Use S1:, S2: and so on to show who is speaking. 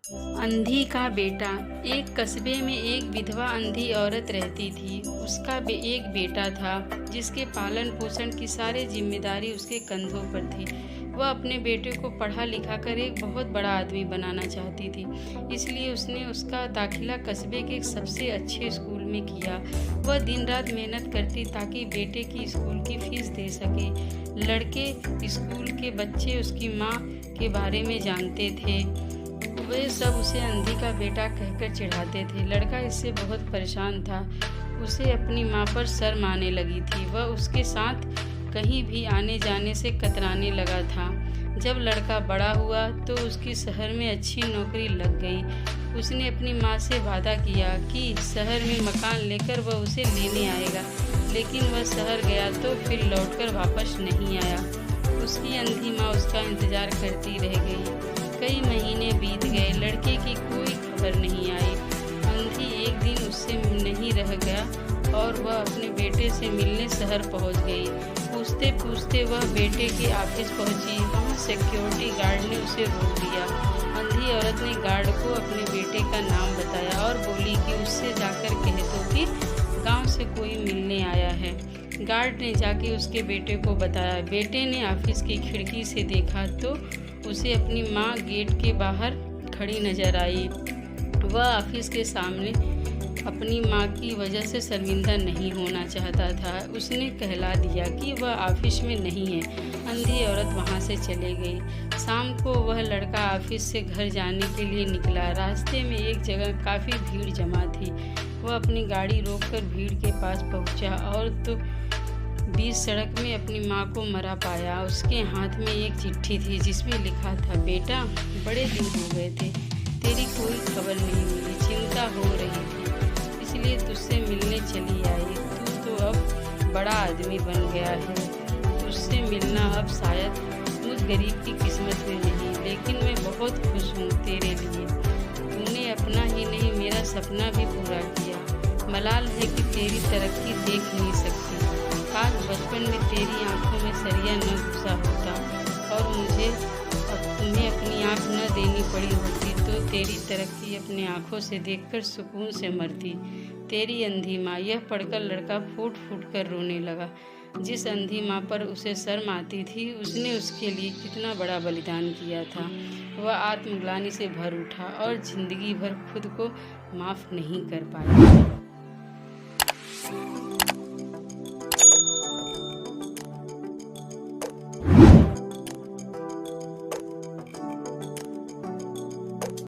S1: अंधी का बेटा। एक कस्बे में एक विधवा अंधी औरत रहती थी। उसका एक बेटा था जिसके पालन पोषण की सारी जिम्मेदारी उसके कंधों पर थी। वह अपने बेटे को पढ़ा लिखा कर एक बहुत बड़ा आदमी बनाना चाहती थी, इसलिए उसने उसका दाखिला कस्बे के एक सबसे अच्छे स्कूल में किया। वह दिन रात मेहनत करती ताकि बेटे की स्कूल की फीस दे सके। लड़के स्कूल के बच्चे उसकी माँ के बारे में जानते थे। वे सब उसे अंधी का बेटा कहकर चिढ़ाते थे। लड़का इससे बहुत परेशान था। उसे अपनी माँ पर शर्म आने लगी थी। वह उसके साथ कहीं भी आने जाने से कतराने लगा था। जब लड़का बड़ा हुआ तो उसकी शहर में अच्छी नौकरी लग गई। उसने अपनी माँ से वादा किया कि शहर में मकान लेकर वह उसे लेने आएगा, लेकिन वह शहर गया तो फिर लौटकर वापस नहीं आया। उसकी अंधी माँ उसका इंतजार करती रह गई। कई महीने बीत गए, लड़के की कोई खबर नहीं आई। अंधी एक दिन उससे नहीं रह गया और वह अपने बेटे से मिलने शहर पहुंच गई। पूछते पूछते वह बेटे के ऑफिस पहुंची। वहां सिक्योरिटी गार्ड ने उसे रोक दिया। अंधी औरत ने गार्ड को अपने बेटे का नाम बताया और बोली कि उससे जाकर कह दो कि गांव से कोई मिलने आया है। गार्ड ने जाके उसके बेटे को बताया। बेटे ने ऑफिस की खिड़की से देखा तो उसे अपनी माँ गेट के बाहर खड़ी नजर आई। वह ऑफिस के सामने अपनी माँ की वजह से शर्मिंदा नहीं होना चाहता था। उसने कहला दिया कि वह ऑफिस में नहीं है। अंधी औरत वहाँ से चली गई। शाम को वह लड़का ऑफिस से घर जाने के लिए निकला। रास्ते में एक जगह काफ़ी भीड़ जमा थी। वह अपनी गाड़ी रोककर भीड़ के पास पहुँचा और तो बीच सड़क में अपनी माँ को मरा पाया। उसके हाथ में एक चिट्ठी थी जिसमें लिखा था, बेटा बड़े दिन हो गए थे, तेरी कोई खबर नहीं मिली, चिंता हो रही थी, इसलिए तुझसे मिलने चली आई। तू तो अब बड़ा आदमी बन गया है, तुझसे मिलना अब शायद मुझ गरीब की किस्मत में नहीं, लेकिन मैं बहुत खुश हूँ तेरे लिए। तूने अपना ही नहीं मेरा सपना भी पूरा किया। मलाल है कि तेरी तरक्की देख नहीं सकती। काश बचपन में तेरी आंखों में सरिया न घुसा होता और मुझे अब तुम्हें अपनी आंख न देनी पड़ी होती तो तेरी तरक्की अपनी आंखों से देखकर सुकून से मरती। तेरी अंधी माँ। यह पढ़कर लड़का फूट फूट कर रोने लगा। जिस अंधी माँ पर उसे शर्म आती थी, उसने उसके लिए कितना बड़ा बलिदान किया था। वह आत्मग्लानि से भर उठा और जिंदगी भर खुद को माफ़ नहीं कर पाया।